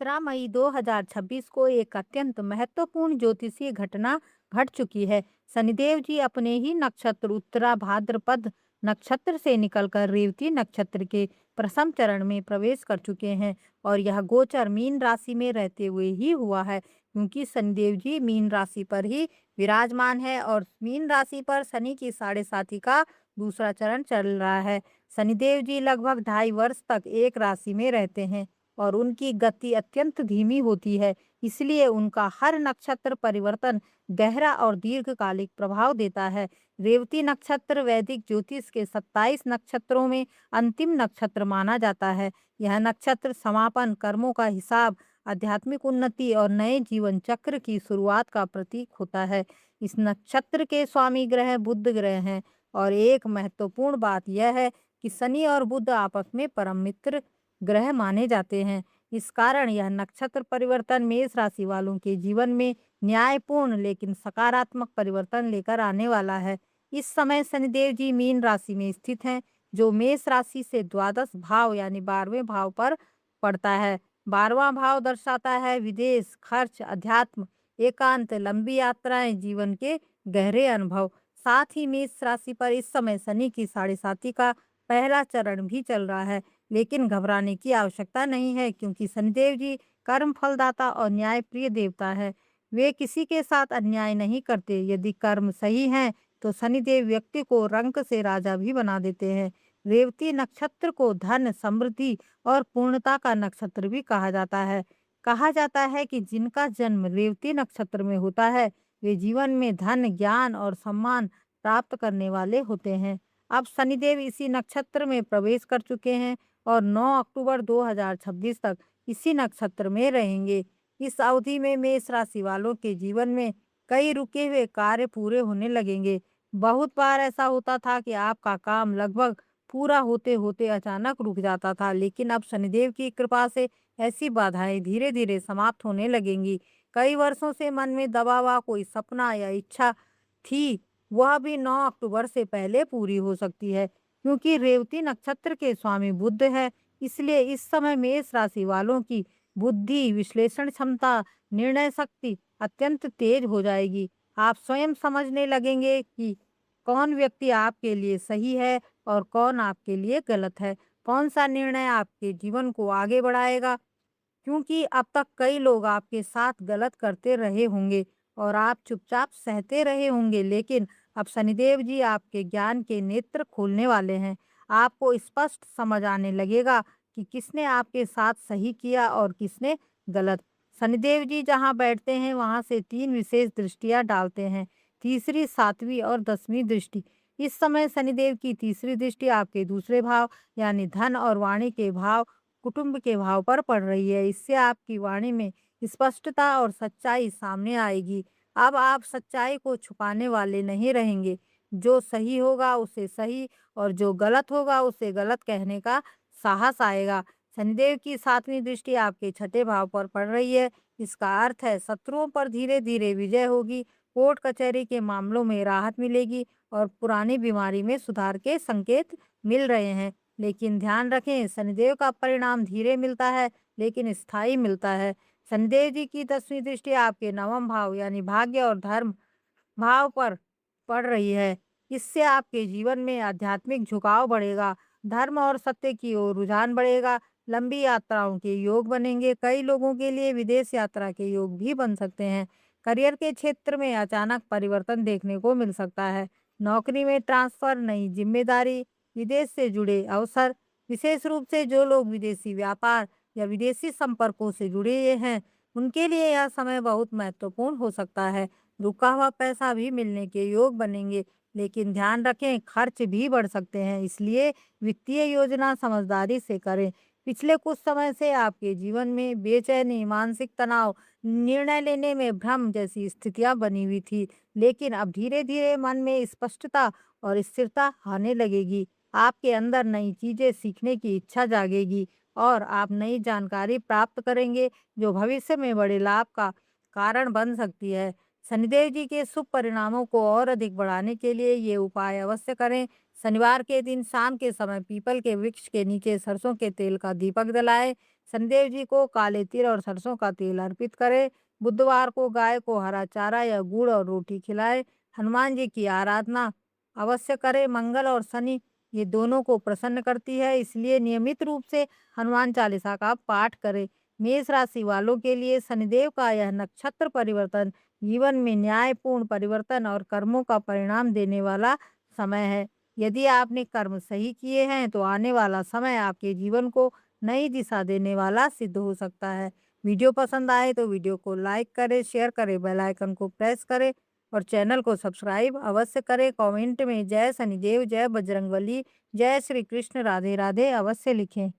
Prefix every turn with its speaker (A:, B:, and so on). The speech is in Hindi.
A: 17 मई 2026 को एक अत्यंत महत्वपूर्ण ज्योतिषीय घटना घट चुकी है। शनिदेव जी अपने ही नक्षत्र उत्तरा भाद्रपद नक्षत्र से निकलकर रेवती नक्षत्र के प्रथम चरण में प्रवेश कर चुके हैं और यह गोचर मीन राशि में रहते हुए ही हुआ है, क्योंकि शनिदेव जी मीन राशि पर ही विराजमान है और मीन राशि पर शनि की साढ़े साथी का दूसरा चरण चल रहा है। शनिदेव जी लगभग 2.5 वर्ष तक एक राशि में रहते हैं और उनकी गति अत्यंत धीमी होती है, इसलिए उनका हर नक्षत्र परिवर्तन गहरा और दीर्घकालिक प्रभाव देता है। रेवती नक्षत्र वैदिक ज्योतिष के 27 नक्षत्रों में अंतिम नक्षत्र माना जाता है। यह नक्षत्र समापन, कर्मों का हिसाब, आध्यात्मिक उन्नति और नए जीवन चक्र की शुरुआत का प्रतीक होता है। इस नक्षत्र के स्वामी ग्रह बुध ग्रह हैं और एक महत्वपूर्ण बात यह है कि शनि और बुध आपस में परम मित्र ग्रह माने जाते हैं। इस कारण यह नक्षत्र परिवर्तन मेष राशि वालों के जीवन में न्यायपूर्ण लेकिन सकारात्मक परिवर्तन लेकर आने वाला है। इस समय शनिदेव जी मीन राशि में स्थित हैं, जो मेष राशि से द्वादश भाव यानी 12वें भाव पर पड़ता है। 12वां भाव दर्शाता है विदेश, खर्च, अध्यात्म, एकांत, लंबी यात्राएं, जीवन के गहरे अनुभव। साथ ही मेष राशि पर इस समय शनि की साढ़े साथी का पहला चरण भी चल रहा है, लेकिन घबराने की आवश्यकता नहीं है, क्योंकि शनिदेव जी कर्म फलदाता और न्यायप्रिय देवता है। वे किसी के साथ अन्याय नहीं करते। यदि कर्म सही हैं तो शनिदेव व्यक्ति को रंक से राजा भी बना देते हैं। रेवती नक्षत्र को धन, समृद्धि और पूर्णता का नक्षत्र भी कहा जाता है। कहा जाता है कि जिनका जन्म रेवती नक्षत्र में होता है वे जीवन में धन, ज्ञान और सम्मान प्राप्त करने वाले होते हैं। अब शनिदेव इसी नक्षत्र में प्रवेश कर चुके हैं और 9 अक्टूबर 2026 तक इसी नक्षत्र में रहेंगे। इस अवधि में मेष राशि वालों के जीवन में कई रुके हुए कार्य पूरे होने लगेंगे। बहुत बार ऐसा होता था कि आपका काम लगभग पूरा होते होते अचानक रुक जाता था, लेकिन अब शनिदेव की कृपा से ऐसी बाधाएं धीरे धीरे समाप्त होने लगेंगी। कई वर्षों से मन में दबा हुआ कोई सपना या इच्छा थी, वह भी 9 अक्टूबर से पहले पूरी हो सकती है, क्योंकि रेवती नक्षत्र के स्वामी बुध है। इसलिए इस समय मेष राशि वालों की बुद्धि, विश्लेषण क्षमता, निर्णय शक्ति अत्यंत तेज हो जाएगी। आप स्वयं समझने लगेंगे कि कौन व्यक्ति आपके लिए सही है और कौन आपके लिए गलत है, कौन सा निर्णय आपके जीवन को आगे बढ़ाएगा, क्योंकि अब तक कई लोग आपके साथ गलत करते रहे होंगे और आप चुपचाप सहते रहे होंगे, लेकिन अब शनिदेव जी आपके ज्ञान के नेत्र खोलने वाले हैं। आपको स्पष्ट समझ आने लगेगा कि किसने आपके साथ सही किया और किसने गलत। शनिदेव जी जहाँ बैठते हैं वहाँ से 3 विशेष दृष्टियाँ डालते हैं, तीसरी, 7वीं और 10वीं दृष्टि। इस समय शनिदेव की तीसरी दृष्टि आपके दूसरे भाव यानी धन और वाणी के भाव, कुटुंब के भाव पर पड़ रही है। इससे आपकी वाणी में स्पष्टता और सच्चाई सामने आएगी। अब आप सच्चाई को छुपाने वाले नहीं रहेंगे। जो सही होगा उसे सही और जो गलत होगा उसे गलत कहने का साहस आएगा। शनिदेव की 7वीं दृष्टि आपके छठे भाव पर पड़ रही है। इसका अर्थ है शत्रुओं पर धीरे धीरे विजय होगी, कोर्ट कचहरी के मामलों में राहत मिलेगी और पुरानी बीमारी में सुधार के संकेत मिल रहे हैं। लेकिन ध्यान रखें, शनिदेव का परिणाम धीरे मिलता है लेकिन स्थायी मिलता है। शनिदेव जी की 10वीं दृष्टि आपके नवम भाव यानी भाग्य और धर्म भाव पर पड़ रही है। इससे आपके जीवन में आध्यात्मिक झुकाव बढ़ेगा, धर्म और सत्य की ओर रुझान बढ़ेगा, लंबी यात्राओं के योग बनेंगे। कई लोगों के लिए विदेश यात्रा के योग भी बन सकते हैं। करियर के क्षेत्र में अचानक परिवर्तन देखने को मिल सकता है। नौकरी में ट्रांसफर, नई जिम्मेदारी, विदेश से जुड़े अवसर, विशेष रूप से जो लोग विदेशी व्यापार या विदेशी संपर्कों से जुड़े हैं, उनके लिए यह समय बहुत महत्वपूर्ण हो सकता है। रुका हुआ पैसा भी मिलने के योग बनेंगे, लेकिन ध्यान रखें खर्च भी बढ़ सकते हैं, इसलिए वित्तीय योजना समझदारी से करें। पिछले कुछ समय से आपके जीवन में बेचैनी, मानसिक तनाव, निर्णय लेने में भ्रम जैसी स्थितियां बनी हुई थी, लेकिन अब धीरे धीरे मन में स्पष्टता और स्थिरता आने लगेगी। आपके अंदर नई चीजें सीखने की इच्छा जागेगी और आप नई जानकारी प्राप्त करेंगे जो भविष्य में बड़े लाभ का कारण बन सकती है। शनिदेव जी के शुभ परिणामों को और अधिक बढ़ाने के लिए ये उपाय अवश्य करें। शनिवार के दिन शाम के समय पीपल के वृक्ष के नीचे सरसों के तेल का दीपक जलाएं। शनिदेव जी को काले तिल और सरसों का तेल अर्पित करें। बुधवार को गाय को हरा चारा या गुड़ और रोटी खिलाएं। हनुमान जी की आराधना अवश्य करें। मंगल और शनि ये दोनों को प्रसन्न करती है, इसलिए नियमित रूप से हनुमान चालीसा का पाठ करें। मेष राशि वालों के लिए शनिदेव का यह नक्षत्र परिवर्तन जीवन में न्यायपूर्ण परिवर्तन और कर्मों का परिणाम देने वाला समय है। यदि आपने कर्म सही किए हैं तो आने वाला समय आपके जीवन को नई दिशा देने वाला सिद्ध हो सकता है। वीडियो पसंद आए तो वीडियो को लाइक करें, शेयर करें, बेल आइकन को प्रेस करें और चैनल को सब्सक्राइब अवश्य करें। कमेंट में जय शनिदेव, जय बजरंगबली, जय श्री कृष्ण, राधे राधे अवश्य लिखें।